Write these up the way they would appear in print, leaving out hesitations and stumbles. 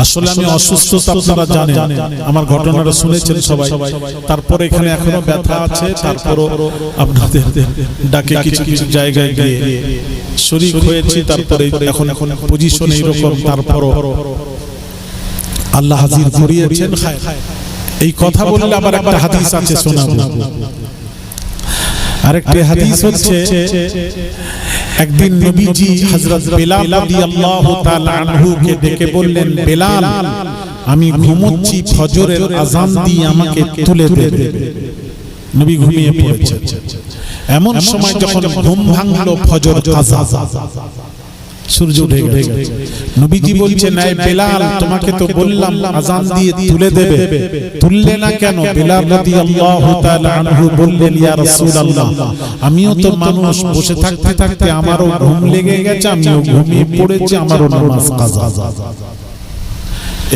আসলে আমি অসুস্থ, আপনারা জানেন, আমার ঘটনাটা শুনেছেন সবাই। তারপরে এখানে এখনো ব্যথা আছে, তারপরও আপনাদের ডাকে কিছু কিছু জায়গায় গিয়ে শরীক হয়েছি। তারপরে এখন পজিশন এইরকম, তারপরও আল্লাহ হাজির করিয়েছেন। এই কথা বললে আবার একটা হাদিস আছে, শোনাবো। আরেকটা হাদিস হচ্ছে, একদিন নবীজি হযরত বেলাল রাদিয়াল্লাহু তাআলা আনহু কে ডেকে বললেন, বেলাল, আমি ঘুমোচ্ছি, ফজরের আযান দিয়ে আমাকে তুলে দেবে। নবী ঘুমিয়ে পড়েছেন। এমন সময় যখন ঘুম ভাঙলো, ফজর কাজা, সূর্য উঠে গেছে। নবীজি বলছেন, এই বেলাল, তোমাকে তো বললাম আযান দিয়ে তুলে দেবে, তুললে না কেন? বেলাল রাদিয়াল্লাহু তাআলা আনহু বললেন, ইয়া রাসূলুল্লাহ, আমিও তো মানুষ, বসে থাকতে থাকতে আমারও ঘুম লেগে গেছে, আমিও ঘুমিয়ে পড়েছি, আমারও নামাজ কাজা।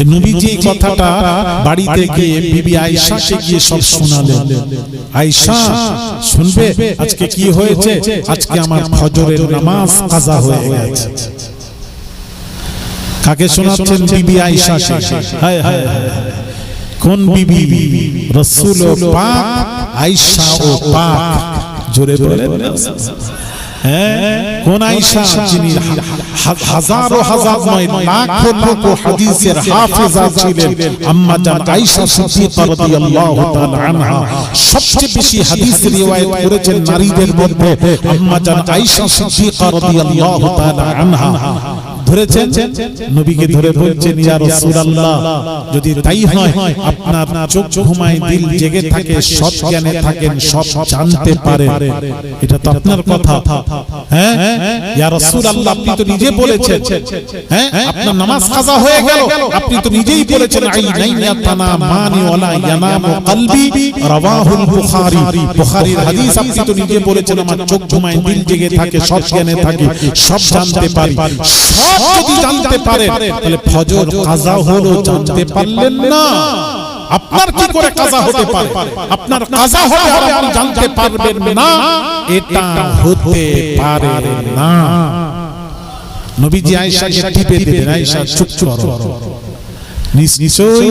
এই নবীজি এই কথাটা বাড়িতে গিয়ে বিবি আয়েশাকে গিয়ে সব শোনালেন। আয়েশা, শুনবে আজকে কি হয়েছে? আজকে আমার ফজরের নামাজ কাজা হয়ে গেছে। কাকে শোনাচ্ছেন? বিবি আয়েশাকে। হায় হায়, কোন বিবি? রাসূল পাক, আয়েশা ও পাক। জোরে বলেন, কোন আয়েশা? যিনি হাজার হাজার নয় লাখ লাখ হাদিসের হাফেজা ছিলেন। আম্মা জান আয়েশা সিদ্দিকা রাদিয়াল্লাহু তাআলা আনহা সবচেয়ে বেশি হাদিস রিওয়ায়াত করেছেন নারীদের মধ্যে। আম্মা জান আয়েশা সিদ্দিকা রাদিয়াল্লাহু তাআলা আনহা ধরেছেন, নবীকে ধরে বলছেন, ইয়া রাসূলুল্লাহ, যদি তাই হয়, আপনার চোখ ঘুমায়, দিল জেগে থাকে, সব জ্ঞানে থাকেন, সব জানতে পারেন, এটা তো আপনার কথা। হ্যাঁ ইয়া রাসূলুল্লাহ, আপনি তো নিজে বলেছেন, হ্যাঁ আপনার নামাজ কাজা হয়ে গেল, আপনি তো নিজেই বলেছেন, আইনাইয়া তানামানি ওয়ালা ইয়ানামু কলবি, রাওয়াহুল বুখারী। বুখারীর হাদিস আপনি তো নিজে বলেছেন, আমার চোখ ঘুমায়, দিল জেগে থাকে, সব জ্ঞানে থাকে, সব জানতে পারি। সব যদি জানতে পারেন, তাহলে ফজর কাজা হলো, জানতে পারলেন না, আপনার কি করে কাজা হতে পারে? আপনার কাজা হবে আর আপনি জানতে পারবেন না, এটা হতে পারে না। নবীজি আয়েশাকে টিপে দিলেন, আয়েশা চুপ করো, নিশ্চয়ই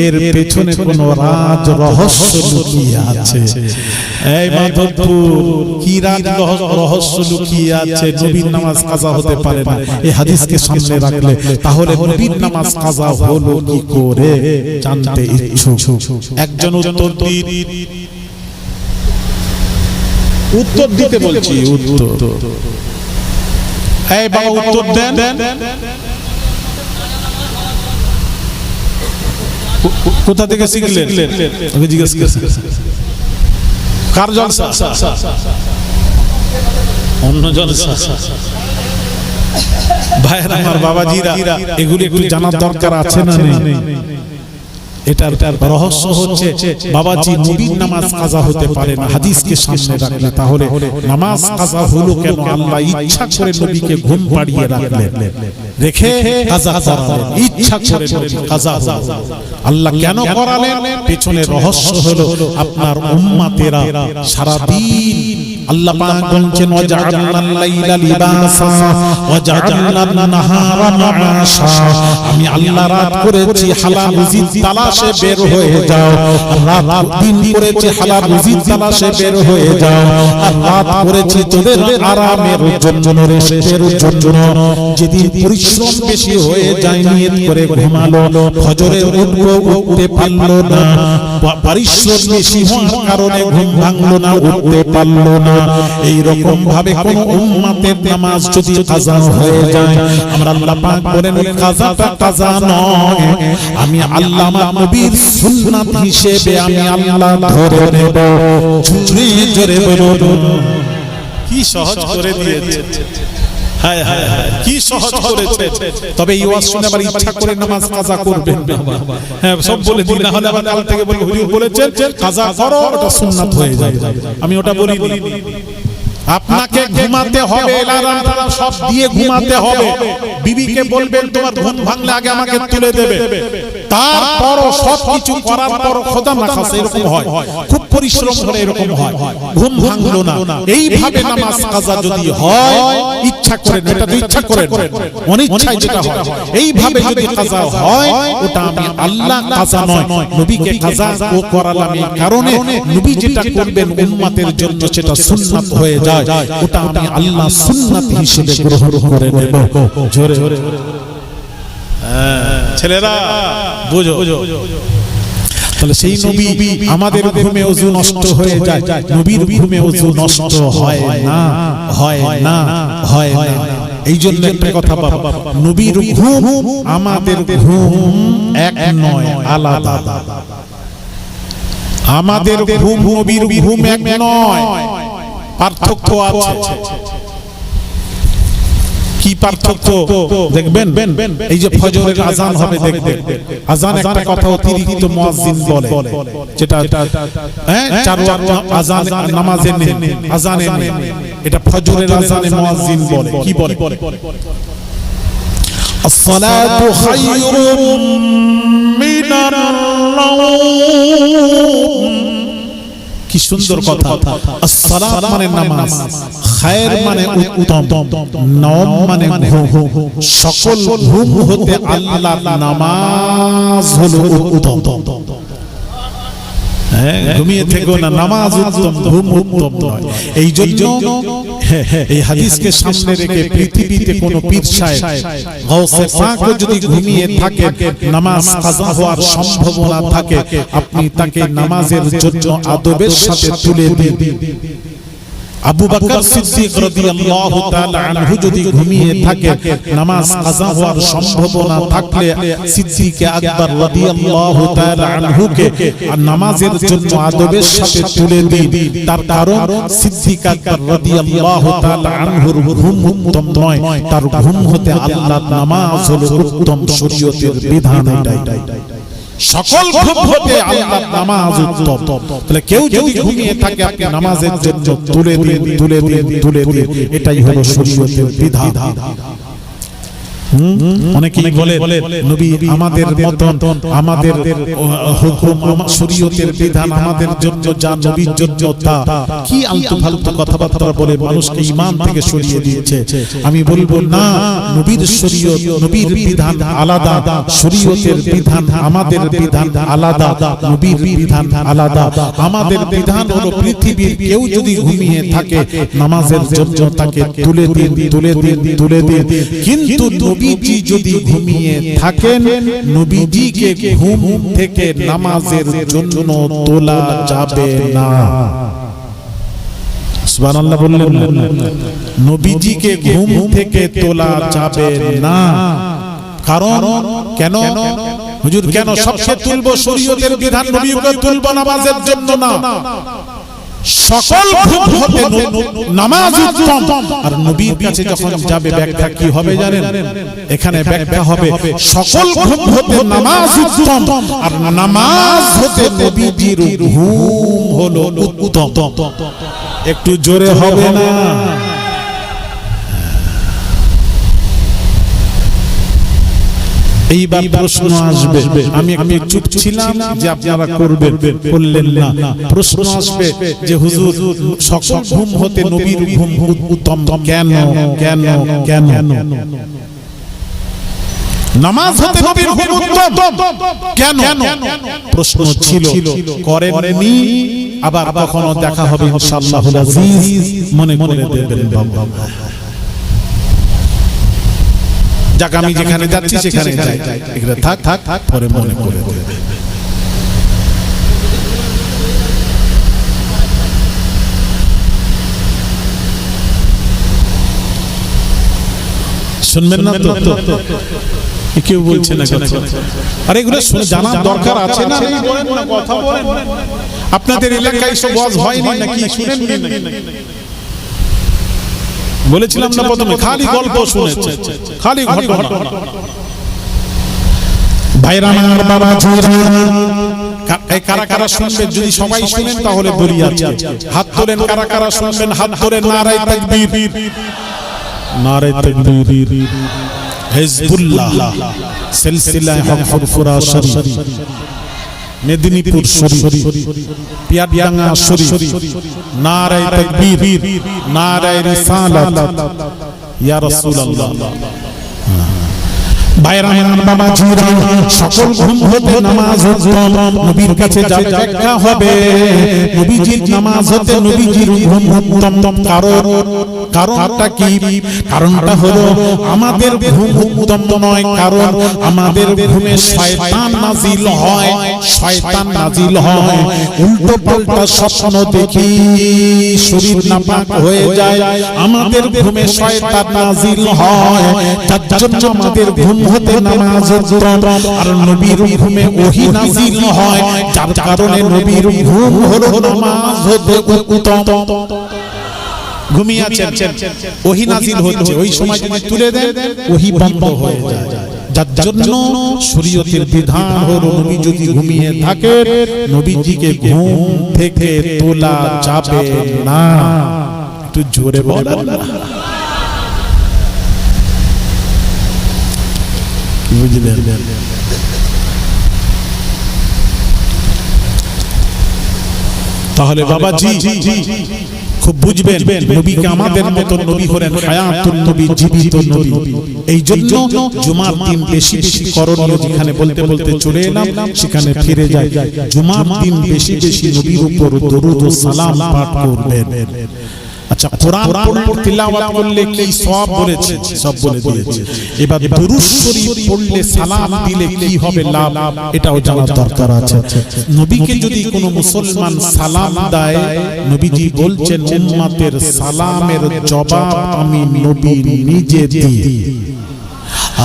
এর পেছনে কোনো রাজ রহস্য লুকিয়ে আছে। এই মাধবপুর, কি রাজ রহস্য লুকিয়ে আছে? নবীর নামাজ কাজা হতে পারে না, এই হাদিসকে সামনে রাখলে তাহলে নবীর নামাজ কাজা হলো কি করে জানতে ইচ্ছুক একজন উত্তর দিতে বলছি। উত্তর, এই বাবা উত্তর দেন। কোথা থেকে শিখলেন? আমি জিজ্ঞেস করছি, কার জলসা? অন্য জলসা? ভাইরা আমার, বাবাজিরা, এগুলি একটু জানার দরকার আছে না নেই? এটার রহস্য হচ্ছে, বাবাজি, নবীর নামাজ কাজা হতে পারে না, হাদিসকে সামনে রাখলে তাহলে নামাজ কাজা হলো কেন? আল্লাহ ইচ্ছা করে নবীকে ঘুম পাড়িয়ে রাখলেন, রেখে কাজা করালেন, ইচ্ছা করে কাজা হলো। আল্লাহ কেন করালেন? পেছনে রহস্য হলো, আপনার উম্মতেরা সারা দিন আল্লাহ পাক বলছেন, ওয়াজআলনাল লাইলা লিবাসা ওয়াজআলনান নাহারা মাআশা। আমি আল্লাহ রাত করেছি হালাল রুজি তালাশে বের হয়ে যাও, রাত দিন করেছি হালাল রুজি তালাশে বের হয়ে যাও, আর রাত করেছি তোদের আরামের জন্য, রেস্টের জন্য। যেদিন পরিশ্রম বেশি হয়ে যায়, নিয়ত করে ঘুমালো, ফজরে উঠতে পারলো না, পরিশ্রম বেশি হওয়ার কারণে ঘুম ভাঙলো না, উঠতে পারলো না। এই রকম ভাবে কোন উম্মতের নামাজ যদি কাজা হয়ে যায়, আমরা আল্লাহ পাক বলেন, কাজাটা কাজা নয়, আমি আল্লাহ আমার নবীর সুন্নাত হিসেবে আমি আল্লাহ ধরে নেব। জোরে জোরে বলুন, কি সহজ করে দিয়েছে। হায় হায় হায়, কি সহজ করেছে। তবে এই ওয়াজ শুনে আবার ইচ্ছা করে নামাজ কাজা করবেন না। হ্যাঁ, সব বলে দিন, না হলে আবার কাল থেকে বলবো হুজুর বলেছেন কাজা করো, ওটা সুন্নাত হয়ে যাবে। আমি ওটা বলিনি। আপনাকে ঘুমাতে হবে, এলার্ম সব দিয়ে ঘুমাতে হবে। বিবিকে বলবেন, তোমার ঘুম ভাঙলে আগে আমাকে তুলে দেবে। তারপরও সবকিছু করার পর খোদা না খাসে এরকম হয়, খুব পরিশ্রম করে এরকম হয়, ঘুম ভাঙলো না, এইভাবে নামাজ কাজা যদি হয়, ইচ্ছা করে না, এটা তো ইচ্ছা করে না, অনিচ্ছায় যেটা হয়, এইভাবে যদি কাজা হয়, ওটা আমি আল্লাহ কাজা নয়, নবীকে কাজা ও করালাম এই কারণে নবী যেটা করবেন উম্মতের জন্য সেটা সুন্নাত হয়ে যায়, ওটা আমি আল্লাহ সুন্নাত হিসেবে গ্রহণ করে নেব। জোরে ছেলেরা বুঝো, তাহলে সেই নবী আমাদের ঘুমে ওযু নষ্ট হয়ে যায়, নবীর ঘুমে ওযু নষ্ট হয় না, হয় না, হয় না। এই জন্য একটা কথা বাবা, নবীর ঘুম আমাদের ঘুম এক নয়, আলাদা। আমাদের ঘুম নবীর ঘুম এক নয়, পার্থক্য আছে। কি পার্থক্য দেখবেন? এই যে ফজরের আজান হবে, দেখবেন আজান একটা কথা অতিরিক্ত মুয়াজ্জিন বলে, যেটা চার ওয়াক্ত আজান নামাজে নেই, আজানে নেই, এটা ফজরের আজানে মুয়াজ্জিন বলে। কি বলে? আসসালাতু খায়রুম মিনান নাওম। কি সুন্দর কথা! আসসালাত মানে নামাজ, খায়র মানে উত্তম, নাওম মানে ঘুম। সকল ঘুম হতে আল্লাহর নামাজ হলো উত্তম। ঘুমিয়ে থেকো না, নামাজ উত্তম, ঘুম উত্তম নয়। এই জন্য এই হাদিসকে সামনে রেখে পৃথিবীতে কোন পীর সাহেব গাউসে পাক যদি ঘুমিয়ে থাকে, নামাজ কাজা হওয়ার সম্ভাবনা থাকে, আপনি তাকে নামাজের জন্য আদবের সাথে তুলে দিন। আবু বকর সিদ্দিক রাদিয়াল্লাহু তাআলা আনহু যদি ঘুমিয়ে থাকে, নামাজ কাজা হওয়ার সম্ভাবনা থাকলে সিদ্দিক আকবর রাদিয়াল্লাহু তাআলা আনহুকে নামাজের জন্য আদবের সাথে তুলে দিন। তার কারণ সিদ্দিক আকবর রাদিয়াল্লাহু তাআলা আনহুর ঘুম উত্তম নয়, তার ঘুম হতে আল্লাহর নামাজ হলো উত্তম, শরীয়তের বিধান এটাই। সকল ঘুম হতে আল্লাহর নামাজ উত্তম। তাহলে কেউ যদি ঘুমিয়ে থাকে, আপনি নামাজের জন্য তুলে দিন, তুলে দিন, তুলে দিন, এটাই হলো শরীয়তের বিধান। অনেকেই বলে নবী আমাদের মতন, আমাদের হুকুম, শরীয়তের বিধান আমাদের জন্য যা, নবীর জন্য তা। কি আলতু ফালতু কথাবার্তা বলে মানুষকে ঈমান থেকে সরিয়ে দিয়েছে। আমি বলবো না, নবীর শরীয়ত, নবীর বিধান আলাদা, শরীয়তের বিধান আমাদের বিধান আলাদা, নবীর বিধান আলাদা। আমাদের বিধান হলো পৃথিবীর কেউ যদি ঘুমিয়ে থাকে, নামাজের জন্য তাকে তুলে দিন, তুলে দিন, তুলে দিন। কিন্তু নবীজি যদি ঘুমিয়ে থাকেন, নবীজিকে ঘুম থেকে নামাজের জন্য তোলা যাবে না। সুবহানাল্লাহ বললেন, নবীজিকে ঘুম থেকে তোলা যাবে না। কারণ কেন হুজুর, কেন সবচেয়ে তুলবো শরীয়তের বিধান, নবীকে তুলবো নামাজের জন্য না? সকল ঘুম হতে নামাজ উত্তম। আর নবীর কাছে যখন যাবে, ব্যাখ্যা কি হবে জানেন? এখানে ব্যাখ্যা হবে সকল ঘুম হতে নামাজ উত্তম, আর নামাজ হতে নবীজির ঘুম হলো উত্তম। একটু জোরে হবে না? এইবার প্রশ্ন আসবে, আমি একটু চুপ ছিলাম যে আপনারা করবেন, করলেন না। প্রশ্ন আসবে যে হুজুর, সকল ঘুম হতে নবীর ঘুম উত্তম কেন? কেন? কেন? নামাজ হতে নবীর ঘুম উত্তম কেন? প্রশ্ন ছিল, করেননি, আবার কখনো দেখা হবে ইনশাআল্লাহুল আজিজ, মনে করে দেবেন বাবা। যাক, আমি যেখানে যাচ্ছি সেখানে যাই, এখানে থাক থাক থাক, পরে মনে করে দেবে। শুনবেন না তো? কেউ বলছে না কথা। আরে এগুলো জানার দরকার আছে না? বলেন না, কথা বলেন। আপনাদের এলাকায় সব ওয়াজ হয়নি নাকি? শুনেননি নাকি? বলেছিলাম না প্রথমে, খালি গল্প শুনেছে, খালি ঘটনা। ভাইরা আমার, বাবা কারা কারা শুনবেন? যদি সবাই শুনেন তাহলে বলি আছে, হাত তোলেন। কারা কারা শুনবেন হাত তোলেন। নারায়ে তাকবীর, নারায়ে তাকবীর। হিজবুল্লাহ, সিলসিলা হক ফুরফুরা শরীফ, মেদিনীপুর শরীফ, পিয়ারডাঙ্গা শরীফ, নারায়ে তাকবীর, নারায়ে রিসালাত, ইয়া রাসূলুল্লাহ। বাইরামের বাবাজিরা, সকল ঘুম হতে নামাজ নবীর কাছে যাবে, দেখা হবে নবীজির নামাজ হতে নবীজির ঘুম উত্তম। কারণটা কি? কারণটা হলো আমাদের ঘুম উত্তম নয়, কারণ আমাদের ঘুমে শয়তান নাজিল হয়, শয়তান নাজিল হয়, উল্টো পাল্টা স্বপ্ন দেখি, শরীর নাপাক হয়ে যায়, আমাদের ঘুমে শয়তান নাজিল হয়, যার জন্য আমাদের ঘুম হতে নামাজ উত্তম। আর নবীর ঘুমে ওহী নাজিল হয়, যার কারণে নবীর ঘুম হলো নামাজ হতে উত্তম। ঘুমিয়ে আছেন, ওহী নাজিল হচ্ছে, ওই সময় যদি তুলে দেন ওহী বন্ধ হয়ে যায়, যার জন্য শরীয়তের বিধান হলো নবী যদি ঘুমিয়ে থাকে নবীজিকে ঘুম থেকে তোলা যাবে না। একটু জোরে বলেন না, বুঝলেন? তাহলে বাবাজি খুব বুঝবেন, নবীকে আমাদের মতো নবী হলেন হায়াতুন নবী, জীবিত নবী। এই জন্য জুমার দিন বেশি বেশি করণীয়, যেখানে বলতে বলতে চলে এলাম সেখানে ফিরে যাই। জুমার দিন বেশি বেশি নবীর উপর দরুদ ও সালাম পাঠ করবেন। আচ্ছা, কোরআন তিলাওয়াত করলে কি সওয়াব বলেছে? সব বলে দিয়েছে। এবার দুরূদ শরীফ পড়লে সালাম দিলে কি হবে লাভ, এটাও জানার দরকার আছে। নবীকে যদি কোনো মুসলমান সালাম দেয়, নবীজি বলছেন উম্মতের সালামের জবাব আমি নবী নিজে দিই।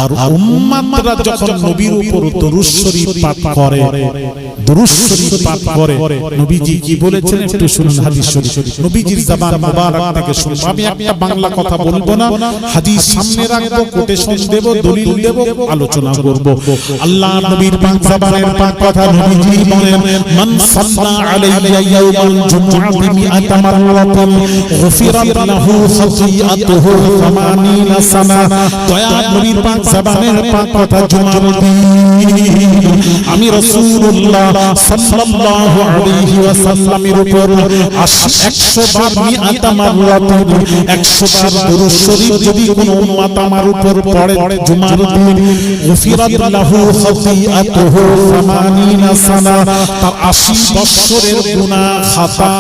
আর উম্মতরা যখন নবীর উপর দরুদ শরীফ পাঠ করে, দরুদ শরীফ পাঠ করে, নবীজি কি বলেছেন একটু শুনুন হাদিস শরীফ, নবীজির জবান মোবারক থেকে শুনুন। আমি একটা বাংলা কথা বলবো না, হাদিস সামনে রাখবো, কোটেশন দেব, দলিল দেব, আলোচনা করব। আল্লাহ নবীর পাক জবানের পাক কথা, নবীজি বলেন মান সাল্লা আলাইয়া ইয়াউমাল জুমআতি মিআতা মাররাতান গুফিরাত লাহু খাতিআতুহু 80 সানা। দয়া নবীর পাক জবানের পাক কথা, জুমার দিন আমি রাসূলুল্লাহ সাল্লাল্লাহু আলাইহি ওয়াসাল্লামের উপর 100 বার মিআতা মাররাতান 100 বার দরুদ শরীফ যদি কোন উম্মত আমার উপর পড়ে জুমার দিন, গুফিরাত লাহু খাতিআতুহু 80 সানা, তার 80 বছরের গুনাহ খাতা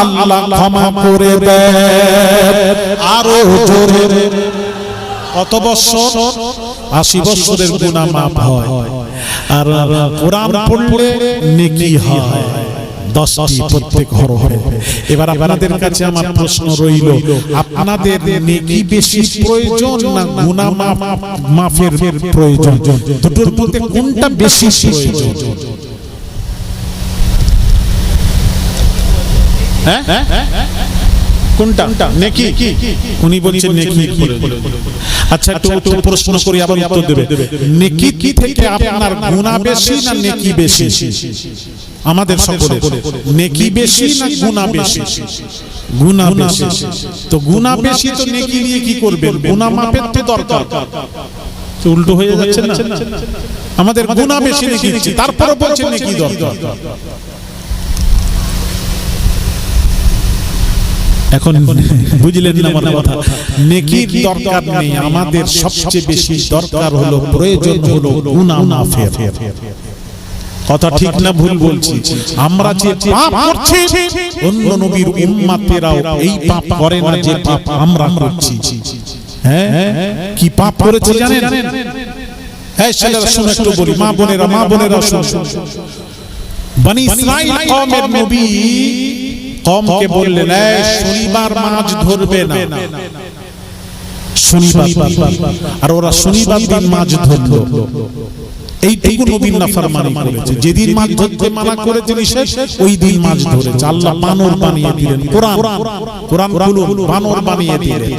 আল্লাহ ক্ষমা করে দেন। আরো জোরে, কত বছর? 80 বছরের গুনাহ মাফ হয়। আর কোরআন পড়লে নেকি হয় 10টি প্রত্যেক হরফে। এবার আপনাদের কাছে আমার প্রশ্ন রইল, আপনাদের নেকি বেশি প্রয়োজন না গুনাহ মাফের প্রয়োজন? দুটোর মধ্যে কোনটা বেশি প্রয়োজন? হ্যাঁ, কোনটা? নেকি? উনি বলছেন নেকি। আচ্ছা, একটু প্রশ্ন করি, আবার উত্তর দেবে। নেকি কি থেকে আপনার গুনাহ বেশি না নেকি বেশি? আমাদের সকলে নেকি বেশি না গুনাহ বেশি? গুনাহ বেশি। তো গুনাহ বেশি, তো নেকি নিয়ে কি করবেন? গুনাহ মাপের তো দরকার, তো উল্টো হয়ে যাচ্ছে না? আমাদের গুনাহ বেশি নেকি, তারপরে বলছেন নেকি দরকার। এখন বুঝলেন না আমার কথা? নেকির দরকার নেই, আমাদের সবচেয়ে বেশি দরকার হলো, প্রয়োজন হলো গুনাহ মাফের। কথা ঠিক না ভুল বলছি? আমরা যে পাপ করছি, অন্য নবীর উম্মতেরাও এই পাপ করে না যে পাপ আমরা করছি। হ্যাঁ, কি পাপ করেছে জানেন? হ্যাঁ, সেটা শুনে একটু বলি, মা বোনেরা শুনুন। বনি ইসরাইল কওমের নবী কওমকে বললেন, এই শনিবার মাছ ধরবে না, শনিবার। আর ওরা শনিবার দিন মাছ ধরলো। এইটুকু নবীর নাফরমানি করেছে। যেদিন মাছ ধরতে মানা করেছেন ওই দিন মাছ ধরেছে। আল্লাহ বানর বানিয়ে দিলেন। কোরআন খুলুন, বানর বানিয়ে দিলেন।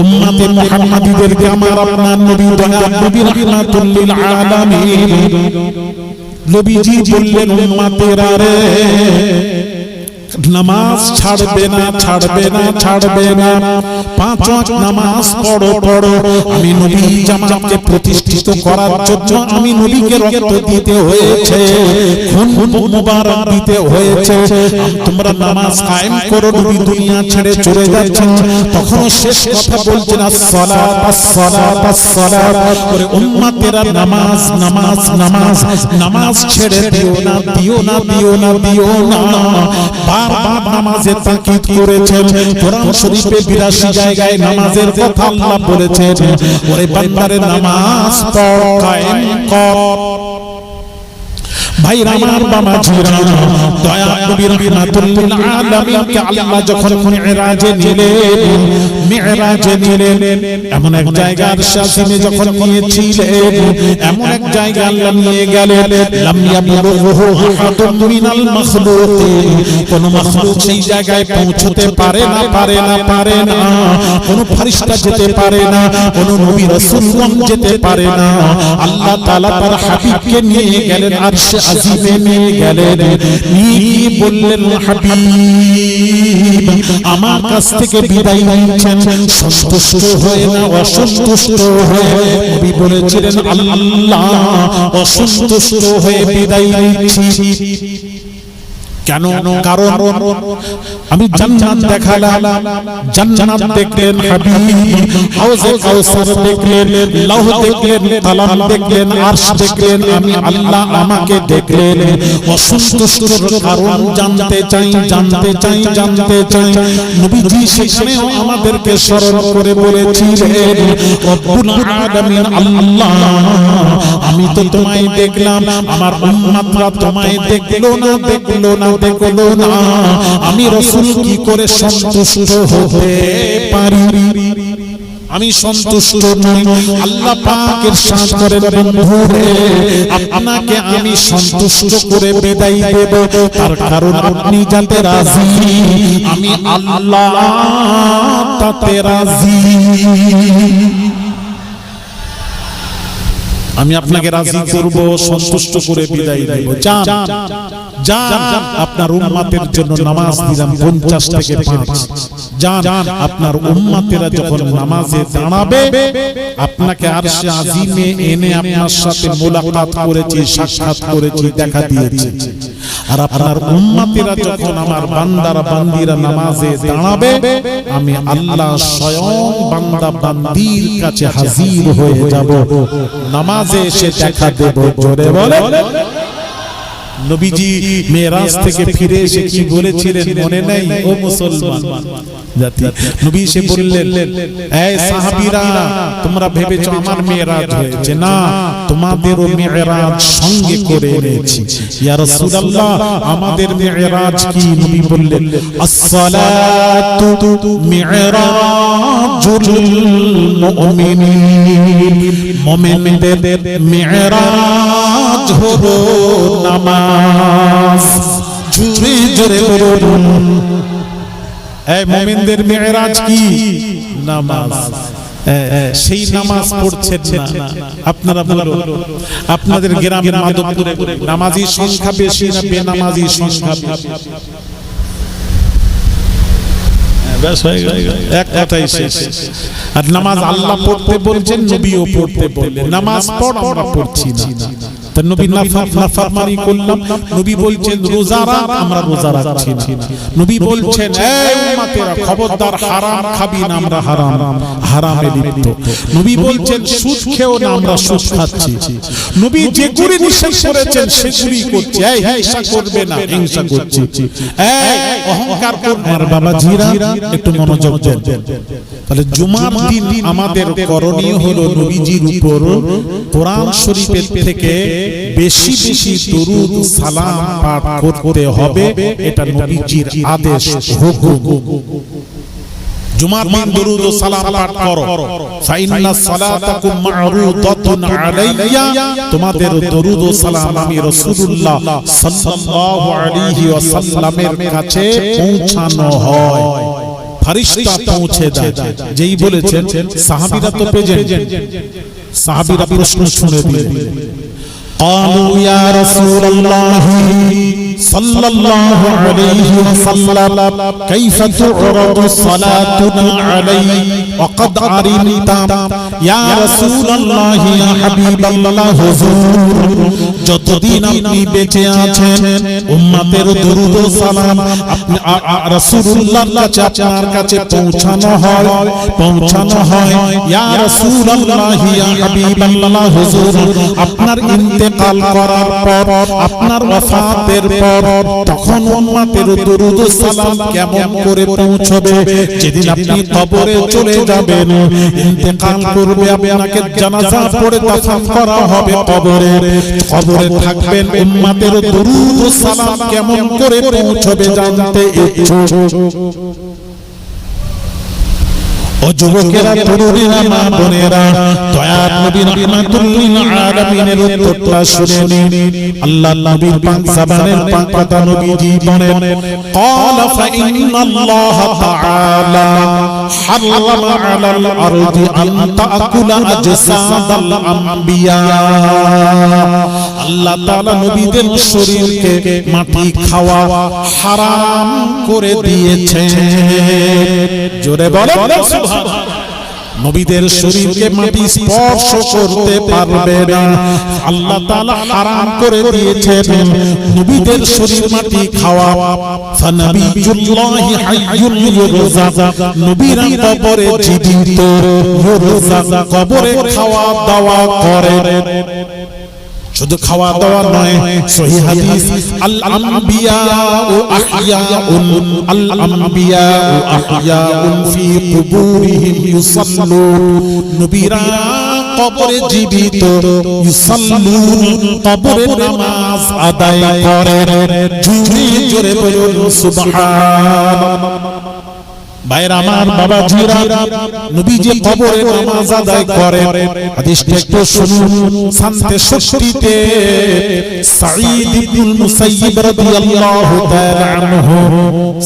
উম্মতে মুহাম্মাদীদেরকে আমার আপনার নবী দয়ার নবী রাহমাতুল লিল আলামিন নবীজি বললেন, উম্মতেরা রে, নামাজ ছাড়বে না, ছাড়বে না, ছাড়বে না। 5 ওয়াক্ত নামাজ পড়ো, পড়ো। আমি নবী জামাতকে প্রতিষ্ঠিত করার জন্য আমি নবীকে রক্ত দিতে হয়েছে, খুন মুবারক দিতে হয়েছে। তোমরা নামাজ কায়েম করো। নবী দুনিয়া ছেড়ে চলে যাচ্ছেন, তখন শেষ কথা বলছেন আসসালাত আসসালাত আসসালাত করে উম্মতেরা নামাজ নামাজ নামাজ নামাজ ছেড়ে দিও না, দিও না, দিও না, দিও না। বারবার নামাজের তাকিদ করেছেন। কোরআন শরীফে 82 জায়গায় নামাজের কথা আল্লাহ বলেছেন, ওরে বান্দারে নামাজ পড়, কায়েম কর। ভাই আমার বাবা জিরা, দয়া নবী রাহমাতুল আলামিনকে আল্লাহ যখন মিরাজে নিলেন, মিরাজে নিলেন, এমন এক জায়গার শাসিনে যখন নিয়েছিলেন, এমন এক জায়গা আল্লাহ নিয়ে গেলেন লাম ইয়াবলুহু আহাদুম মিনাল মাখলুকিন, কোন মাখলুক সেই জায়গায় পৌঁছতে পারে না, পারে না, পারে না। কোন ফেরেশতা যেতে পারে না, কোন নবী রাসূলগণ যেতে পারে না। আল্লাহ তাআলা তার হাবিবকে নিয়ে গেলেন আরশে আজিমে নিয়ে গেলেন, নিয়ে বললেন হাবিব আমার কাছ থেকে বিদায় নিচ্ছেন, সন্তুষ্ট হয়ে না অসন্তুষ্ট হয়ে। নবী বলেছিলেন আল্লাহ অসন্তুষ্ট হয়ে বিদায় নিচ্ছি। কেন? কারণ আমি জান্নাত দেখালাম, জান্নাত দেখলেন হাবিব, হাউজে কাউসার দেখলেন, লৌহ দেখলেন, কালাম দেখলেন, আরশ দেখলেন, আমি আল্লাহ আমাকে দেখলেন। অসন্তুষ্টর কারণ জানতে চাই, জানতে চাই, জানতে চাই। নবীজি সেখানেও আমাদেরকে স্মরণ করে বলেছিলেন রব্বুল আলামিন আল্লাহ আমি তো তোমায় দেখলাম, আমার উম্মতরা তোমায় দেখলো না, দেখলো না, দেখলো না। আমি রাসূল কি করে সন্তুষ্ট হতে পারি? আমি সন্তুষ্ট নই। আল্লাহ পাক ইরশাদ করেন বন্ধুরে আপনাকে আমি সন্তুষ্ট করে বিদায় দেব, তার কারণ আপনি যাতে রাজি, আমি আল্লাহ তাতে রাজি। আমি আপনাকে রাজি করব, সন্তুষ্ট করে বিদায় দেব। যান যান, আপনার উম্মতের জন্য নামাজ দিলাম 50 থেকে 5। যান, আপনার উম্মতেরা যখন নামাজে দাঁড়াবে আপনাকে আরশে আজিমে এনে আপনার সাথে মোলাকাত করেছি, সাক্ষাৎ করেছি, দেখা দিয়েছি। আর আপনার উম্মতেরা যখন আমার বান্দারা বান্দিরা নামাজে দাঁড়াবে আমি আল্লাহ স্বয়ং বান্দা বান্দির কাছে হাজির হয়ে যাব, নামাজে এসে দেখা দেব। জোরে বলে। নবীজি মেরাজ থেকে ফিরে এসে কি বলেছিলেন মনে নেই? ও মুসলমান জাতি, নবী এসে বললেন এই সাহাবীরা তোমরা ভেবেছো আমার মেরাজ হয়েছে, না তোমাদেরও মেরাজ সঙ্গে করে এনেছি। ইয়া রাসূলুল্লাহ আমাদের মেরাজ কি? নবী বললেন আসসালাতু মিরাজুল মুমিনিন, মুমিনদের মেরাজ হলো নামাজ। জোরে জোরে বলুন এই মুমিনদের মেরাজ কি? নামাজ। সেই নামাজ পড়ছেন না আপনারা? বলুন আপনাদের গ্রামের মাধবপুরে নামাজি সংখ্যা বেশি না বেনামাজি সংখ্যা বেশি? এক কথাই শেষ। আর নামাজ আল্লাহ পড়তে বলছেন, নবীও পড়তে বললেন। নামাজ পড়, আমরা পড়ছি না। নবী নাফরমানি করলাম, নবী বলছেন রোজা রাখ, আমরা রোজা রাখছি না। নবী বলছেন এই উম্মতেরা খবরদার হারাম খাবি না, আমরা হারামে লিপ্ত। নবী বলছেন সুদ খেও না, আমরা সুদ খাচ্ছি। নবী যেগুলি নিষেধ করেছেন সেগুলি করছি। এই হিংসা করবে না, হিংসা করছি। এই অহংকার করবে না। বাবা জিরা একটু মনোযোগ দেন। তাহলে জুমার দিন আমাদের করণীয় হলো নবীজির উপর কোরআন শরীফের থেকে বেশি বেশি দরুদ সালাম পাঠ করতে হবে। এটা নবীজির আদেশ, হুকুম। জুমার দিন দরুদ ও সালাম পাঠ করো। ফাইন্না সালাতাকুম মা'রুদাতুন আলাইয়া, তোমাদের দরুদ ও সালাম আমি রাসূলুল্লাহ সাল্লাল্লাহু আলাইহি ওয়াসাল্লামের কাছে পৌঁছানো হয়, ফেরেশতা পৌঁছে দেয়। যেই বলেছেন সাহাবীরা তো প্রেজেন্ট, সাহাবীরা প্রশ্ন শুনে দিলেন قالوا يا رسول الله صلى الله عليه وسلم كيف تعرض صلاتنا عليه وقد علمت يا رسول الله يا حبيب الله হুজুর যতদিন আপনি বেঁচে আছেন উম্মতের দরুদ ও সালাম আপনি রাসূলুল্লাহর কাছে আপনার কাছে পৌঁছানো হয় ইয়া রাসূলুল্লাহ ইয়া হাবিবাল্লাহ হুজুর আপনার ইন্তেকাল করার পর আপনার ওয়াফাতের পর তখন উম্মতের দরুদ ও সালাম কেমন করে পৌঁছবে যেদিন আপনি কবরে চলে যাবেন ইন্তেকাল করবে আপনাকে জানাজা পড়ে দাফন করা হবে কবরে থাকবেন উম্মতের দরুদ ও সালাম কেমন করে পৌঁছবে জানতে ইচ্ছুক ও যুবকেরা তরুণীরা মা বোনেরা দয়ার নবী রাহমাতুল লিল আলামিনের উত্তরটা শুনে নিন আল্লাহ নবীর পাক জবানের পাক কথা নবীজি বলেন ক্বালা ফা ইন্নাল্লাহ তাআলা হারামা আলাল আরদি আন তাকুলা আজসাদাল আম্বিয়া আল্লাহ তাআলা নবীদের শরীরকে মাটি খাওয়া হারাম করে দিয়েছেন জোরে বলেন নবীদের শরীরকে মাটি স্পর্শ করতে পারবে না আল্লাহ তাআলা হারাম করে দিয়েছেন নবীদের শরীর মাটি খাওয়া ফানাবিয়ুল্লাহি হাইয়ুল ইউরজা নবীরা কবরে জীবিত ইউরজা কবরে খাওয়া দাওয়া করে শুধু খাওয়া দাওয়া নয় সহিহ হাদিস আল আম্বিয়া ও আহইয়াউন আল আম্বিয়া ও আহইয়াউন ফি কুবুরিহিম ইউসাল্লুন নবীরা কবরে জীবিত ইউসাল্লুন কবরে নামাজ আদায় করে জোরে জোরে বলুন সুবহানাল্লাহ ভাইরা আমার বাবাজিরা নবীজি কবরে নামাজ আদায় করে হাদিসটা একটু শুনুন শান্তে ষষ্ঠীতে সাঈদ ইবনুল মুসাইয়িব রাদিয়াল্লাহু তাআলা আনহু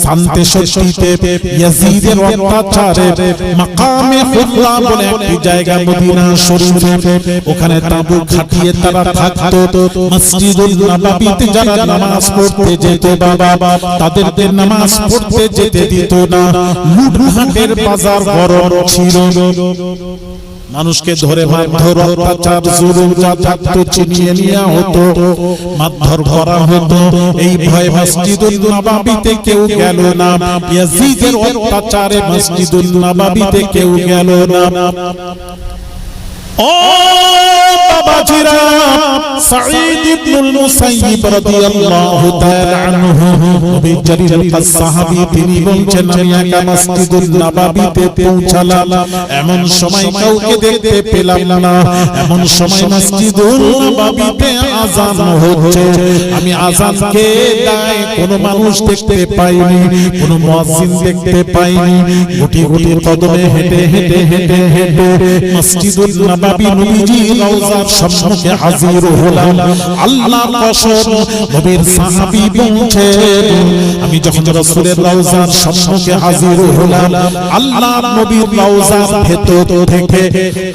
শান্তে ষষ্ঠীতে ইয়াজিদের অত্যাচারে মাকামে হুল্লা বলে একটি জায়গা মদিনা শরীফে ওখানে তাঁবু খাটিয়ে তারা থাকতো মসজিদুল নববীতে যারা নামাজ পড়তে যেত বাবা তাদেরকে নামাজ পড়তে যেতে দিত না লুটহাটের বাজার গরম ছিল মানুষকে ধরে মারধর অত্যাচার জুলুম যাতায়াত চিনিয়ে নেওয়া হতো মারধর করা হতো এই ভয়ে মসজিদুল নববীতে কেউ গেল না ইয়াজিদের অত্যাচারে মসজিদুল নববীতে কেউ গেল না ও বাবাজিরা সাঈদ ইবনুল মুসাইয়িব রাদিয়াল্লাহু তাআলা আনহু নবী জলিল সাহাবী তিনি বলছেন আমি একা মসজিদুল নববীতে পৌঁছালাম এমন সময় কাউকে দেখতে পেলাম না এমন সময় মসজিদুল নববীতে আযান হচ্ছে আমি আযানকে দায় কোনো মানুষ দেখতে পাইনি কোনো মুয়াজ্জিন দেখতে পাইনি গুটি গুটি কদমে হেঁটে হেঁটে হেঁটে হেঁটে মসজিদুল নববী নবীজি রওজার সম্মুখে হাজির হলাম আল্লাহর কসম নবীর সাহাবী বলছেন আমি যখন রাসূলের রওজার সম্মুখে হাজির হলাম আল্লাহর নবীর রওজার ভেতর থেকে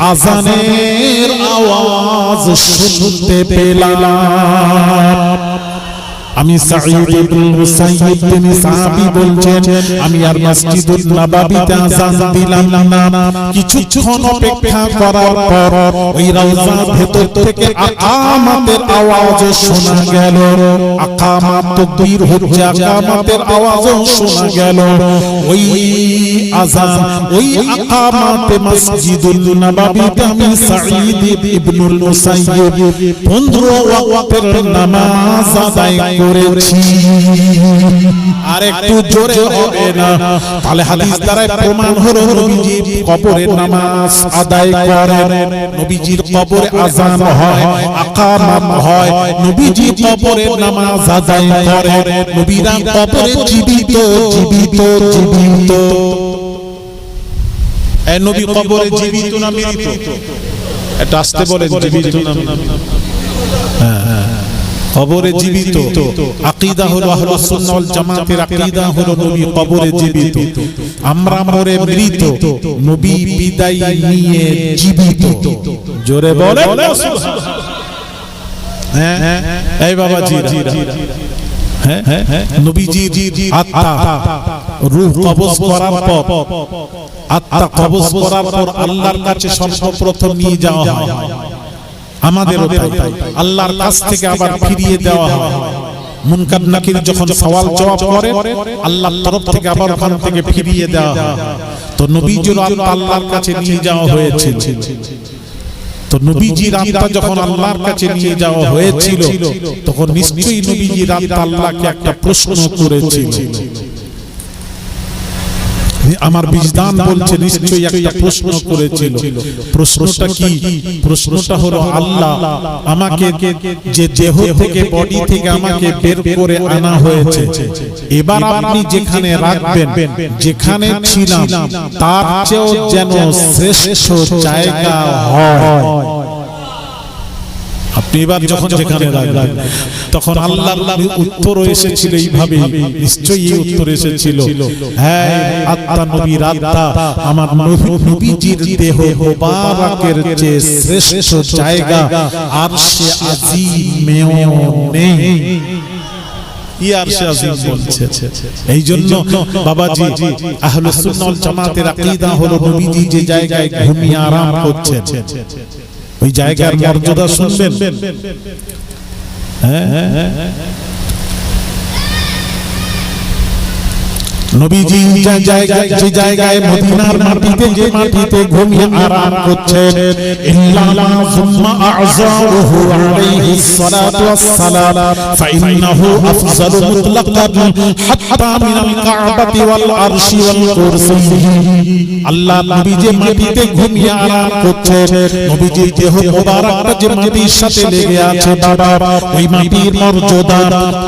আযানের আওয়াজ শুনতে পেলাম আমি সাঈদ ইবনুল মুসাইয়িব তিনি সাহাবী বলছেন আমি আর মসজিদুল নববীতে আযান দিলাম না কিছুক্ষণ অপেক্ষা করার পর ওই রওজার ভেতর থেকে আকামাতের আওয়াজ শোনা গেল আকামাত তাকবীর হচ্ছে আকামাতের আওয়াজ শোনা গেল ওই আযান ওই আকামাতে মসজিদুল নববীতে আমি সাঈদ ইবনুল মুসাইয়িব 15 ওয়াক্তের নামাজ আদায় করেছি আর একটু জোরে হবে না তাহলে হাদিস দ্বারা প্রমাণ হলো নবীজি কবরে নামাজ আদায় করেন নবীজির কবরে আযান হয় আকামাত হয় নবীজি কবরে নামাজ আদায় করেন নবীরা কবরে জীবিত জীবিত জীবিত এই নবী কবরে জীবিত না মৃত এটা আসতে বলেন জীবিত না হ্যাঁ কবরে জীবিত আকীদা হলো আহলুস সুন্নাহ ওয়াল জামাতের আকীদা হলো নবী কবরে জীবিত আমরা মরে মৃত নবী বিদায় নিয়ে জীবিত জোরে বলেন সুবহানাল্লাহ হ্যাঁ এই বাবাজি, হ্যাঁ নবীজির আত্মা রূহ কবজ করার পর, আত্মা কবজ করার পর আল্লাহর কাছে সর্বপ্রথম নিয়ে যাওয়া হয়। আমাদেরও তাই, আল্লাহর কাছ থেকে আবার ফিরিয়ে দেওয়া হয়। মুনকার নাকির যখন সওয়াল জবাব করে, আল্লাহর তরফ থেকে আবার ওখান থেকে ফিরিয়ে দেওয়া হয়। তো নবীজির আত্মা আল্লাহর কাছে নিয়ে যাওয়া হয়েছিল। তো নবীজির আত্মা যখন আল্লাহর কাছে নিয়ে যাওয়া হয়েছিল, তখন নিশ্চয়ই নবীজির আত্মা আল্লাহকে একটা প্রশ্ন করেছিল। আমার বিজদান বলছে নিশ্চয়ই একটা প্রশ্ন করেছিল। প্রশ্নটা কি? প্রশ্নটা হলো, আল্লাহ আমাকে যে দেহ থেকে, বডি থেকে আমাকে বের করে আনা হয়েছে, এবার আপনি যেখানে রাখবেন, যেখানে ছিলাম তার চেয়েও যেন শ্রেষ্ঠ জায়গা হয়। আপনি এবার যখন যেখানে রাখবেন, তখন আল্লাহর উত্তর এসেছিল এইভাবে, নিশ্চয়ই এই উত্তর এসেছিল, হ্যাঁ আত্মা নবীর আত্মা আমার নবীজির দেহ মোবারকের যে শ্রেষ্ঠ জায়গা আরশে আজিমেও নেই। এই জন্য বাবাজি আহলে সুন্নাহ ওয়াল জামাতের আকীদা হলো, নবীজি যে জায়গায় ঘুমিয়ে আরাম করছেন, ওই জায়গার মর্যাদা শুনবেন। নবীজি যে জায়গায় মদিনার মাটিতে, যে মাটিতে ঘুমিয়ে আরাম করছেন, ইল্লা সুম্মা আযারুহু আলাইহিস সালাতু ওয়াস সালাম ফাইন্নাহু আফযালু মুতলাকান হাত্তা মিনাল কাবাতি ওয়াল আরশি ওয়াল কুরসি। আল্লাহ নবী যে মাটিতে ঘুমিয়ে আরাম করছেন, নবীজির দেহ মোবারকটা যে মাটির সাথে লেগে আছে বাবা, ওই মাটির মর্যাদা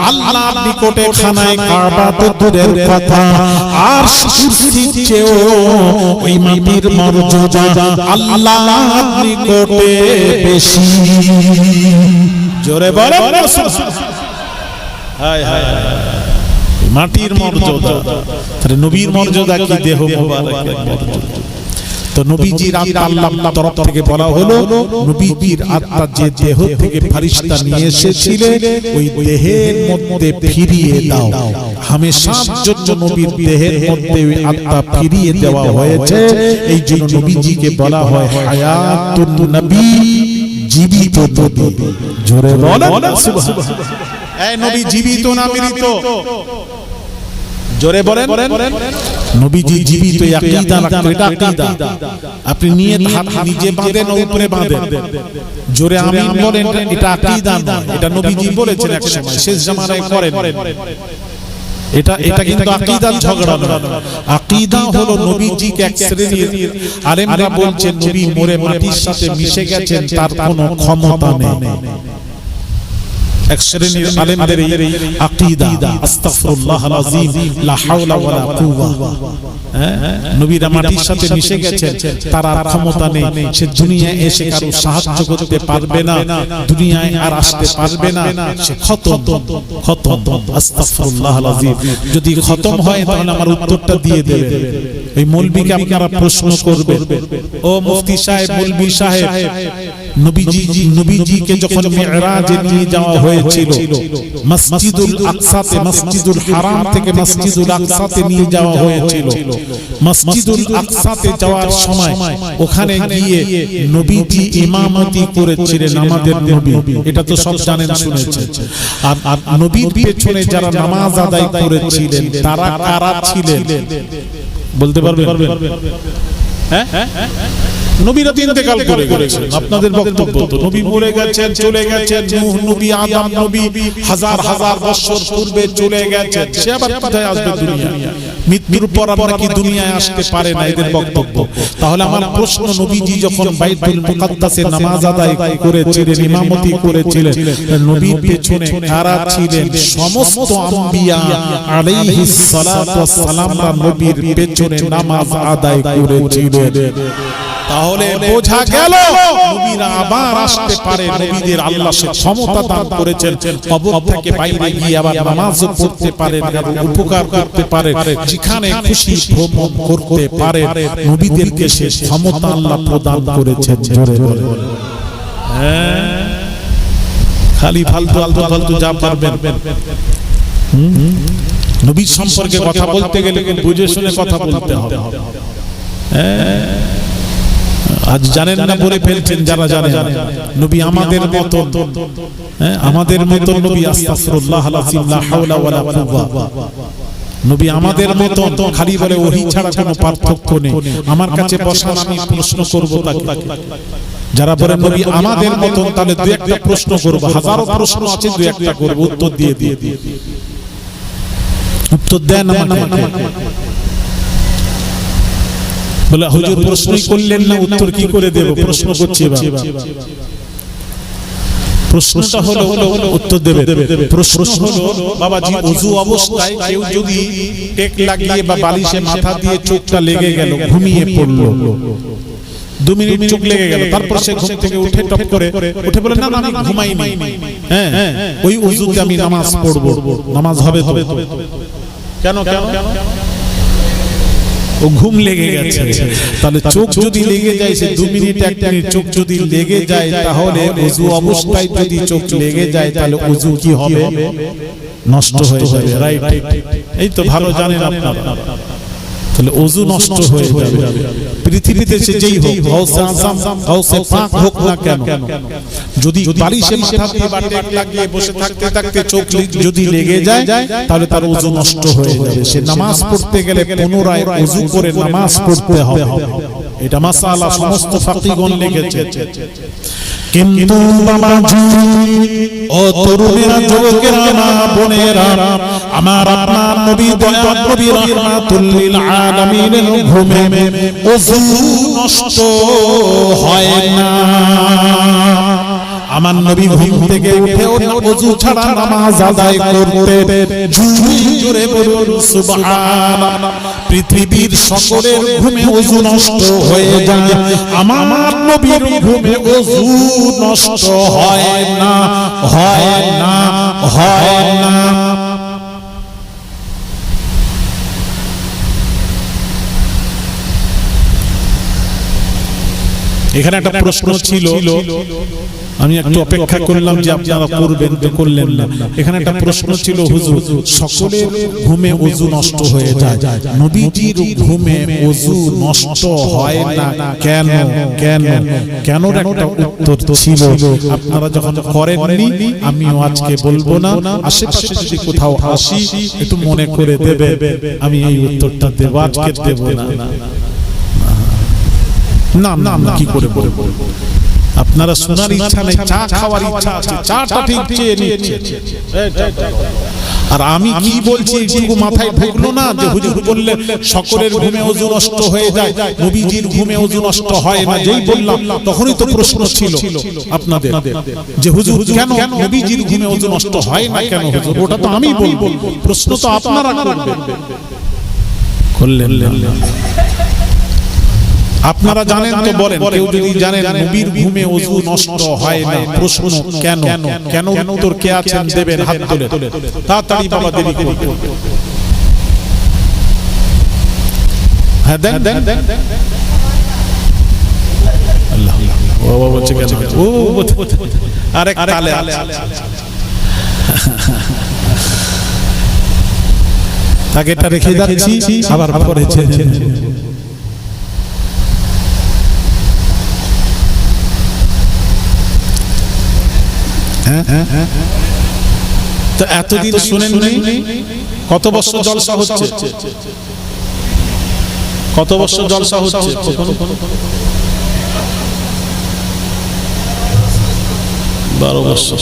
আল্লাহর নিকটে খানায় কাবা তো দূরের কথা, আর কুরসির চেয়েও ওই মাটির মর্যাদা আল্লাহর নিকটে বেশি। জোরে বলেন হায় হায়, মাটির মর্যাদা, নবীর মর্যাদা কি দেহ মোবারকের মর্যাদা। তো নবীজির আত্মা আল্লাহর তরফ থেকে বলা হলো, নবীজির আত্মা যে দেহ থেকে ফেরেশতা নিয়ে এসেছিলেন, ওই দেহের মধ্যে ফিরিয়ে দাও। হামেশার জন্য নবীর দেহের মধ্যে ওই আত্মা ফিরিয়ে দেওয়া হয়েছে। এই জন্য নবীজিকে বলা হয় হায়াতুন নবী, জীবিত নবী। জোরে বলেন সুবহানাল্লাহ। এই নবী জীবিত না মৃত? জোরে বলেন। নবীজি জীবিত, আকীদা রাখতে, এটা আকীদা। আপনি নিয়ে নিজে বাঁধেন, উপরে বাঁধেন, জোরে আমিন বলেন, এটা আকীদা নয়। এটা নবীজি বলেছেন এক সময়, শেষ জামানায় করেন। এটা কিন্তু আকীদার ঝগড়া নয়। আকীদা হলো নবীজিকে এক শ্রেণীর আলেমরা বলছেন নবী মরে মাটির সাথে মিশে গেছেন, তার কোনো ক্ষমতা নেই। এক শ্রেণীর আলেমদের এই আকীদা, আস্তাগফিরুল্লাহাল আযীম, লা হাওলা ওয়ালা কুওয়া। নবীরা মাটির সাথে মিশে গেছেন, তার আর ক্ষমতা নেই, সে দুনিয়ায় এসে কারো সাহায্য করতে পারবে না, দুনিয়ায় আর আসতে পারবে না, সে খতম। আস্তাগফিরুল্লাহাল আযীম। যদি খতম হয় তাহলে আমার উত্তরটা দিয়ে দেবে। এই মৌলবীকে আপনারা প্রশ্ন করবেন, ও মুফতি সাহেব, মৌলবী সাহেব, নবীজিকে যখন মিরাজে নিয়ে যাওয়া হয়েছিল, মসজিদুল আকসাতে, মসজিদুল হারাম থেকে মসজিদুল আকসাতে নিয়ে যাওয়া হয়েছিল। মসজিদুল আকসাতে যাওয়ার সময় ওখানে গিয়ে নবীজি ইমামতি করেছিলেন, আমাদের নবী। এটা তো সব জানেন, শুনেছেন। আর নবীর পেছনে যারা নামাজ আদায় করেছিলেন তারা কারা ছিলেন বলতে পারবেন? হ্যাঁ, নবীরা ইন্তেকাল করে গেছেন। আপনাদের বক্তব্য তো নবী মরে গেছেন, চলে গেছেন। নূহ নবী, আদম নবী হাজার হাজার বছর পূর্বে চলে গেছেন, সে আবার কোথায় আসবে দুনিয়ায়? মৃত্যুর পর আবার কি দুনিয়ায় আসতে পারে না, এদের বক্তব্য। তাহলে আমার প্রশ্ন, নবীজি যখন বাইতুল মুকাদ্দাসে নামাজ আদায় করেছিলেন, ইমামতি করেছিলেন, নবীর পেছনে কারা ছিলেন? সমস্ত আম্বিয়া আলাইহিস সালাতু ওয়াস সালামরা নবীর পেছনে নামাজ আদায় করেছিলেন। তাহলে বোঝা গেল নবীরা আবার আসতে পারে, নবীদের আল্লাহ সে ক্ষমতা দান করেছেন, কবর থেকে বাইরে গিয়ে আবার নামাজ পড়তে পারে, উপকার করতে পারে, যেখানে খুশি ভ্রমণ করতে পারে। নবীদেরকে সে ক্ষমতা আল্লাহ প্রদান করেছেন। জোরে বলে খালি ফালতু আলতু ফালতু যা পারবেন। নবীর সম্পর্কে কথা বলতে গেলে বুঝে শুনে কথা বলতে হবে। আজ জানেন না, বলে ফেলছেন যারা জানেন নবী আমাদের মত, আমাদের মত নবী, আস্তাগফিরুল্লাহ আল-আযীম, লা হাওলা ওয়ালা কুওয়া। নবী আমাদের মত, খালি বলে ওহী ছাড়া কোনো পার্থক্য নেই। আমার কাছে বসান, আমি প্রশ্ন করব তাকে। যারা বলেন নবী আমাদের মত, তাহলে দুই একটা প্রশ্ন করব। হাজারো প্রশ্ন আছে, দুই একটা করব, উত্তর দিয়ে দিয়ে উত্তর দেন আমাকে। বলে হুজুর প্রশ্নই করলেন না, উত্তর কি করে দেব? প্রশ্ন করছি এবার। প্রশ্নটা হলো, উত্তর দেবে। প্রশ্ন হলো বাবাজি, ওযু অবস্থায় কেউ যদি টেক লাগিয়ে বা বালিশে মাথা দিয়ে চোখটা লেগে গেল, ঘুমিয়ে পড়লো, 2 মিনিট চোখ লেগে গেল, তারপর সে ঘুম থেকে উঠে টপ করে উঠে বলে না না আমি ঘুমাইনি, হ্যাঁ ওই ওযুতে আমি নামাজ পড়ব, নামাজ হবে তো? কেন কেন? ও ঘুম লেগে গেছে। তাহলে চোখ যদি লেগে যায়, সে 2 মিনিট 1 মিনিট চোখ যদি লেগে যায়, তাহলে ওযু অবস্থায় যদি চোখ লেগে যায়, তাহলে ওযু কি হবে? নষ্ট হয়ে যাবে। রাইট, এই তো ভালো জানেন আপনারা। তাহলে ওযু নষ্ট হয়ে যাবে। পৃথিবীতে সে যেই হোক, গাউসে আযম, গাউসে পাক হোক না কেন, যদি বালিশে মাথা দিয়ে বা টেক লাগিয়ে বসে থাকতে থাকতে চোখ যদি লেগে যায়, তাহলে তার ওযু নষ্ট হয়ে যাবে। সে নামাজ পড়তে গেলে পুনরায় ওযু করে নামাজ পড়তে হবে। এটা মাসালা সমস্ত ফাকিহগণ লিখেছে। কিন্তু বাবাজি, ও তরুণেরা, যুবকেরা, মা বোনেরা, আমার আপনার নবী, দয়ার নবী, রাহমাতুল লিল আলামিনের ঘুমে ওযু নষ্ট হয় না। আমার নবী ঘুম থেকে উঠেও ওযু ছাড়া নামাজ আদায় করতেন। জোরে বলুন সুবহানাল্লাহ। পৃথিবীর সকলের ঘুমে ওযু নষ্ট হয়ে যায়, আমার নবীর ঘুমে ওযু নষ্ট হয় না, হয় না, হয় না। এখানে একটা প্রশ্ন ছিল, আমি একটু অপেক্ষা করলাম যে আপনারা করবেন, তো করলেন না। এখানে একটা প্রশ্ন ছিল, হুজুর সকলের ঘুমে ওযু নষ্ট হয়ে যায়, নবীজির ঘুমে ওযু নষ্ট হয় না কেন? কেন কেনর একটা উত্তর ছিল। আপনারা যখন করেননি, আমিও আজকে বলবো না। আশেপাশে যদি কোথাও আসি, একটু মনে করে দেবে, আমি এই উত্তরটা দেব, আজকে দেব না। না না, কি করে বলবো? আপনারা শোনার ইচ্ছা নেই, চা খাওয়ার ইচ্ছা আছে, চাটা ঠিক চেয়ে নিচ্ছে। আর আমি কি বলছি এটুকু মাথায় ঢুকলো না যে হুজুর বললেন সকলের ঘুমে ওযু নষ্ট হয়ে যায়, নবীজির ঘুমে ওযু নষ্ট হয় না। যেই বললাম তখনই তো প্রশ্ন ছিল আপনাদের যে হুজুর কেন নবীজির ঘুমে ওযু নষ্ট হয় না কেন? হুজুর ওটা তো আমি বলবো, প্রশ্ন তো আপনারা করবেন, করলেন না। আপনারা জানেন তো বলেন, কেউ যদি জানেন নবীর ঘুমে ওযু নষ্ট হয় না, প্রশ্ন কেন? কেন উত্তর কে আছেন দেবেন, হাত তুলে তাড়াতাড়ি, বাবা দেরি করুন। হ্যাঁ দেন দেন দেন। আল্লাহ, ও বলছে কেন? ও আরে তালে তাকে এটা রেখে যাচ্ছি, আবার পড়েছে। তো এতদিন শুনেননি, কত বছর জলসা হচ্ছে, কত বছর জলসা হচ্ছে? 12 বছর।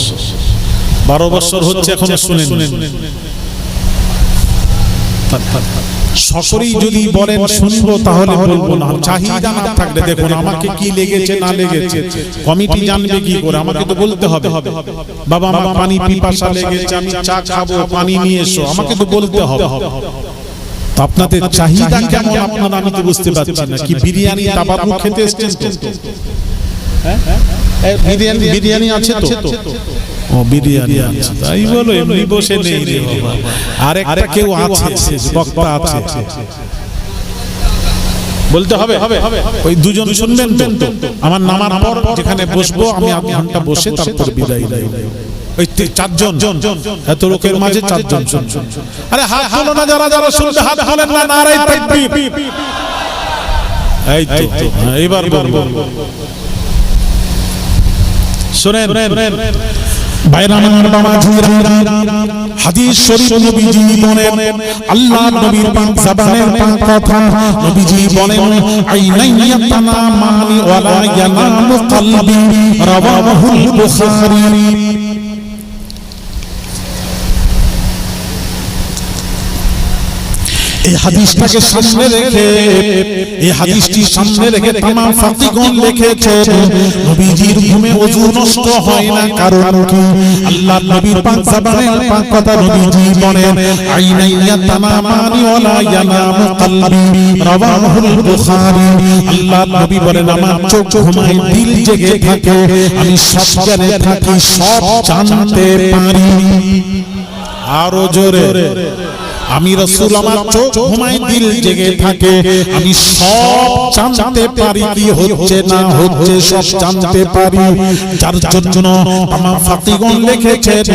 12 বছর হচ্ছে এখনো শুনেন। সকলেই যদি বলেন শুনবো, তাহলে বলবো না। চাহিদা না থাকলে, দেখুন আমাকে কি লেগেছে না লেগেছে কমিটি জানবে কি করে? আমাকে তো বলতে হবে, বাবা আমার পানি পিপাসা লেগেছে, আমি চা খাবো, পানি নিয়ে এসো, আমাকে তো বলতে হবে। আপনাদের চাহিদা কেমন আপনারা আমি তো বুঝতে পারছি না। কি বিরিয়ানি তাবারু খেতে এসেছেন তো? বিরিয়ানি বিরিয়ানি আছে তো? ও বিরিয়ানি আছে, তাই বলো, এমনি বসে নেই রে বাবা। আরেকটা কেউ আছে, বক্তা আছে, বলতে হবে? ওই দুজন শুনবেন তো? আমার নামার পর যেখানে বসবো আমি আধ ঘন্টা বসে তারপর বিদায় দেব। ওই চারজন, এত লোকের মাঝে চারজন শুনছেন। আরে হাত তোলো না, যারা যারা শুনবে হাত তোলেন না, নারায়ে তাকবীর। এই তো এবার বলবো, শুনেন ভাইরা আমার বাবাজিরা, হাদিস শরীফ নবীজি বলেন, আল্লাহর নবীর পাক জবানের পাক কথা, নবীজি বলেন, আইনাইয়া তানামানি ওয়ালা ইয়ানামু কলবি, রাওয়াহুল বুখারী। এই হাদিসটাকে সামনে রেখে, এই হাদিসটি সামনে রেখে তামাম ফাকিহগণ লিখেছেন, নবীজির ঘুমে ওযু নষ্ট হয় না, কারণ কি? আল্লাহর নবীর পাক জবানের পাক কথা, নবীজি বলেন, আইনাইয়া তানামানি ওয়ালা ইয়ানামু কলবি, রাওয়াহুল বুখারী। আল্লাহর নবী বলেন, আমার চোখ ঘুমায়, দিল জেগে থাকে, আমি সব জানে থাকি, সব জানতে পারি। আরো জোরে, আমি রাসূল, আমার চোখ ঘুমায়, দিল জেগে থাকে, আমি সব জানতে পারি, কি হচ্ছে না হচ্ছে সব জানতে পারি। যার জন্য তামাম ফাকিহগণ লিখেছেন,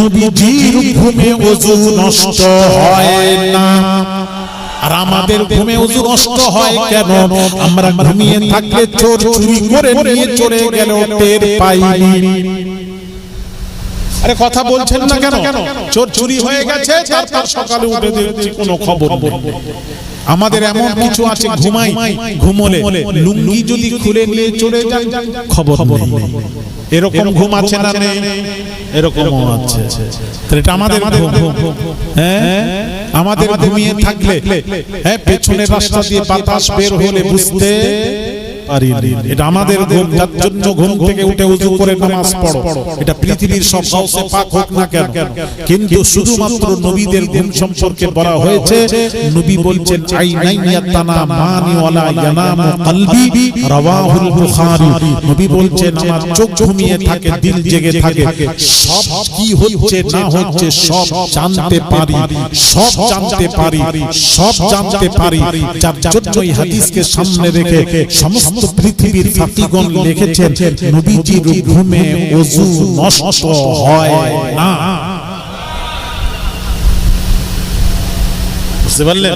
নবীজির ঘুমে ওযু নষ্ট হয় না। আর আমাদের ঘুমে ওযু নষ্ট হয় কেন? আমরা ঘুমিয়ে থাকলে চোর চুরি করে নিয়ে চলে গেল, টের পাইনি। আরে কথা বলছেন না কেন? চোর চুরি হয়ে গেছে, তারপর সকালে উঠে দেখছি কোনো খবর নেই। আমাদের এমন কিছু আছে, ঘুমাই, ঘুমোলে লুঙ্গি যদি খুলে নিয়ে চলে যায়, খবর নেই। এরকম ঘুম আছে না নেই? এরকমও আছে। এটা আমাদের ঘুম। হ্যাঁ, আমাদের ঘুমিয়ে থাকলে, হ্যাঁ, পেছনের রাস্তা দিয়ে বাতাস বের হলে বুঝতে পারি, এটা আমাদের ঘুম। তার জন্য ঘুম থেকে উঠে ওযু করে নামাজ পড়ো। এটা পৃথিবীর সব গাউসে পাক হোক না কেন, কিন্তু শুধুমাত্র নবীদের ঘুম সম্পর্কে বলা হয়েছে। নবী বলছেন, আইনাইয়া তানামানি ওয়ালা ইয়ানামু কলবি, রাওয়াহুল বুখারী। নবী বলছেন, আমার চোখ ঘুমিয়ে থাকে, দিল জেগে থাকে, সব কি হচ্ছে না হচ্ছে সব জানতে পারি, সব জানতে পারি, সব জানতে পারি। যার জন্য এই হাদিসকে সামনে রেখে সমস্ত পৃথিবীর ফাকিহগণ লিখেছেন, নবীজির ঘুমে ওযু নষ্ট হয় না। বুঝতে পারলেন?